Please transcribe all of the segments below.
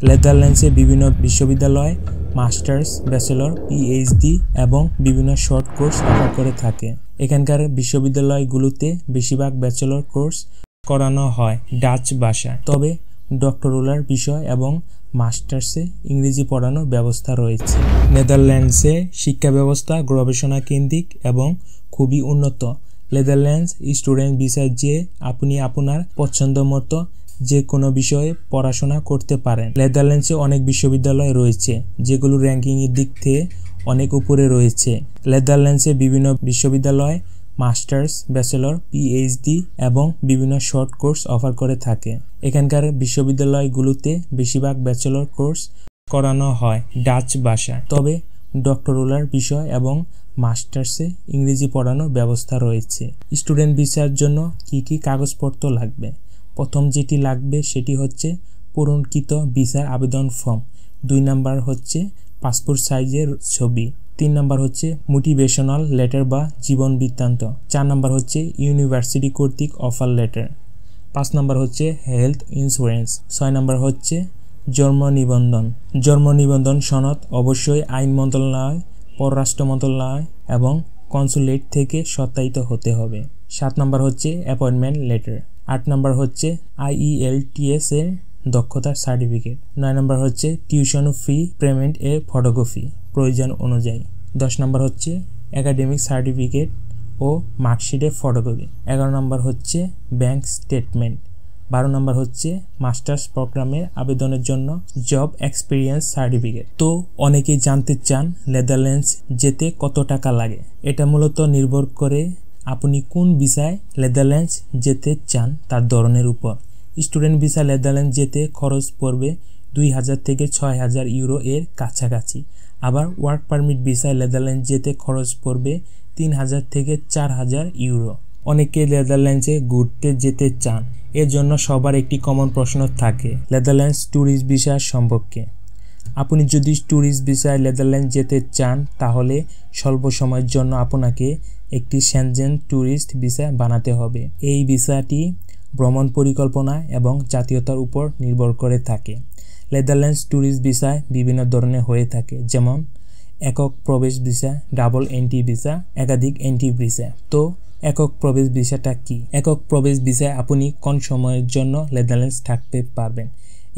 নেদারল্যান্ডসে বিভিন্ন বিশ্ববিদ্যালয় masters, bachelor, PhD এবং বিভিন্ন শর্ট কোর্স অফার করে থাকে। এখানকার বিশ্ববিদ্যালয়গুলোতে বেশিরভাগ ব্যাচেলর কোর্স করানো হয় ডাচ ভাষায়, তবে ডক্টরাল বিষয় এবং মাস্টার্সে ইংরেজি পড়ানোর ব্যবস্থা রয়েছে। নেদারল্যান্ডসে শিক্ষা ব্যবস্থা গবেষণা কেন্দ্রিক এবং খুবই উন্নত। নেদারল্যান্ডস স্টুডেন্ট ভিসায় যে আপনি আপনার পছন্দ মতো যে কোনো বিষয়ে পড়াশোনা করতে পারেন। নেদারল্যান্ডসে অনেক বিশ্ববিদ্যালয় রয়েছে যেগুলো র্যাঙ্কিংয়ের দিক থেকে অনেক উপরে রয়েছে। নেদারল্যান্ডসে বিভিন্ন বিশ্ববিদ্যালয় মাস্টার্স, ব্যাচেলর, পিএইচডি এবং বিভিন্ন শর্ট কোর্স অফার করে থাকে। এখানকার বিশ্ববিদ্যালয়গুলোতে বেশিরভাগ ব্যাচেলর কোর্স করানো হয় ডাচ ভাষায়, তবে ডক্টরাল বিষয় এবং মাস্টার্সে ইংরেজি পড়ানোর ব্যবস্থা রয়েছে। স্টুডেন্ট ভিসার জন্য কি কি কাগজপত্র লাগবে? প্রথম যেটি লাগবে সেটি হচ্ছে পূরণকৃত ভিসার আবেদন ফর্ম। 2 নাম্বার হচ্ছে পাসপোর্ট সাইজের ছবি। 3 নাম্বার হচ্ছে মোটিভেশনাল লেটার বা জীবন বৃত্তান্ত। 4 নাম্বার হচ্ছে ইউনিভার্সিটি কর্তৃক অফার লেটার। 5 নাম্বার হচ্ছে হেলথ ইন্স্যুরেন্স। 6 নাম্বার হচ্ছে জন্ম নিবন্ধন। জন্ম নিবন্ধন সনদ অবশ্যই আইন মন্ত্রণালয়, পররাষ্ট্র মন্ত্রণালয় এবং কনসুলেট থেকে সত্যায়িত হতে হবে। 7 নাম্বার হচ্ছে অ্যাপয়েন্টমেন্ট লেটার। 8 নাম্বার হচ্ছে IELTS এর দক্ষতার সার্টিফিকেট। 9 নাম্বার হচ্ছে টিউশন ফি পেমেন্ট এর ফটোকপি প্রয়োজন অনুযায়ী। 10 নাম্বার হচ্ছে একাডেমিক সার্টিফিকেট ও মার্কশিটের ফটোকপি। 11 নাম্বার হচ্ছে ব্যাংক স্টেটমেন্ট। 12 নাম্বার হচ্ছে মাস্টার্স প্রোগ্রামের আবেদনের জন্য জব এক্সপিরিয়েন্স সার্টিফিকেট। তো অনেকেই জানতে চান নেদারল্যান্ডস যেতে কত টাকা লাগে। এটা মূলত নির্ভর করে আপনি কোন ভিসায় নেদারল্যান্ডস যেতে চান তার ধরনের উপর। স্টুডেন্ট ভিসা নেদারল্যান্ডস যেতে খরচ পড়বে 2000 থেকে 6000 ইউরো এর কাছাকাছি। আবার ওয়ার্ক পারমিট ভিসায় নেদারল্যান্ডস যেতে খরচ পড়বে 3000 থেকে 4000 ইউরো। অনেকে নেদারল্যান্ডসে ঘুরতে যেতে চান, এর জন্য সবার একটি কমন প্রশ্ন থাকে নেদারল্যান্ডস ট্যুরিস্ট ভিসা সম্পর্কে। আপনি যদি ট্যুরিস্ট ভিসায় নেদারল্যান্ডস যেতে চান তাহলে স্বল্প সময়ের জন্য আপনাকে একটি সেনজেন ট্যুরিস্ট ভিসা বানাতে হবে। এই ভিসাটি ভ্রমণ পরিকল্পনা এবং জাতীয়তার উপর নির্ভর করে থাকে। নেদারল্যান্ডস ট্যুরিস্ট ভিসায় বিভিন্ন ধরনের হয়ে থাকে, যেমন একক প্রবেশ ভিসা, ডাবল এন্ট্রি ভিসা, একাধিক এন্ট্রি ভিসা। তো একক প্রবেশ ভিসাটা কি? একক প্রবেশ ভিসায় আপনি কোন সময়ের জন্য নেদারল্যান্ডস থাকতে পারবেন।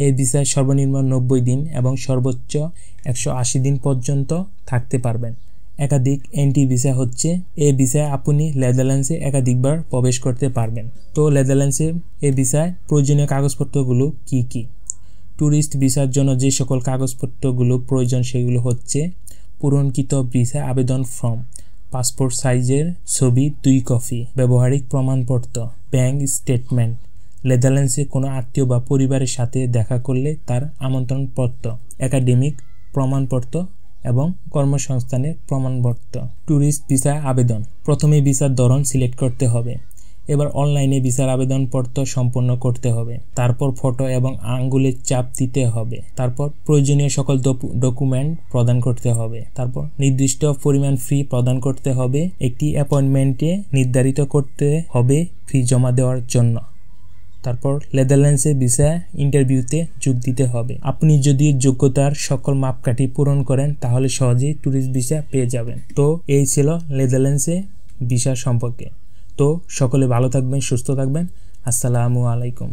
এই ভিসায় সর্বনিম্ন 90 দিন এবং সর্বোচ্চ 180 দিন পর্যন্ত থাকতে পারবেন। একাধিক এন্ট্রি ভিসা হচ্ছে এই ভিসায় আপনি নেদারল্যান্ডসে একাধিকবার প্রবেশ করতে পারবেন। তো নেদারল্যান্ডসে এই ভিসায় প্রয়োজনীয় কাগজপত্রগুলো কি কি? ট্যুরিস্ট ভিসার জন্য যে সকল কাগজপত্রগুলো প্রয়োজন সেগুলো হচ্ছে পূরণকৃত ভিসা আবেদন ফর্ম, পাসপোর্ট সাইজের ছবি 2 কপি, ব্যবহারিক প্রমাণপত্র, ব্যাংক স্টেটমেন্ট, নেদারল্যান্ডসে কোনো আত্মীয় বা পরিবারের সাথে দেখা করলে তার আমন্ত্রণপত্র, একাডেমিক প্রমাণপত্র এবং কর্মসংস্থানের প্রমাণপত্র। ট্যুরিস্ট ভিসা আবেদন। প্রথমে ভিসার ধরন সিলেক্ট করতে হবে। এবার অনলাইনে ভিসার আবেদনপত্র সম্পন্ন করতে হবে। তারপর ফটো এবং আঙ্গুলের চাপ দিতে হবে। তারপর প্রয়োজনীয় সকল ডকুমেন্ট প্রদান করতে হবে। তারপর নির্দিষ্ট পরিমাণ ফি প্রদান করতে হবে। একটি অ্যাপয়েন্টমেন্টে নির্ধারিত করতে হবে ফি জমা দেওয়ার জন্য। তারপর নেদারল্যান্ডসে ভিসা ইন্টারভিউতে যোগ দিতে হবে। আপনি যদি যোগ্যতার সকল মাপকাঠি পূরণ করেন তাহলে সহজেই ট্যুরিস্ট ভিসা পেয়ে যাবেন। তো এই ছিল নেদারল্যান্ডসে ভিসা সম্পর্কে। তো সকলে ভালো থাকবেন, সুস্থ থাকবেন। আসসালামু আলাইকুম।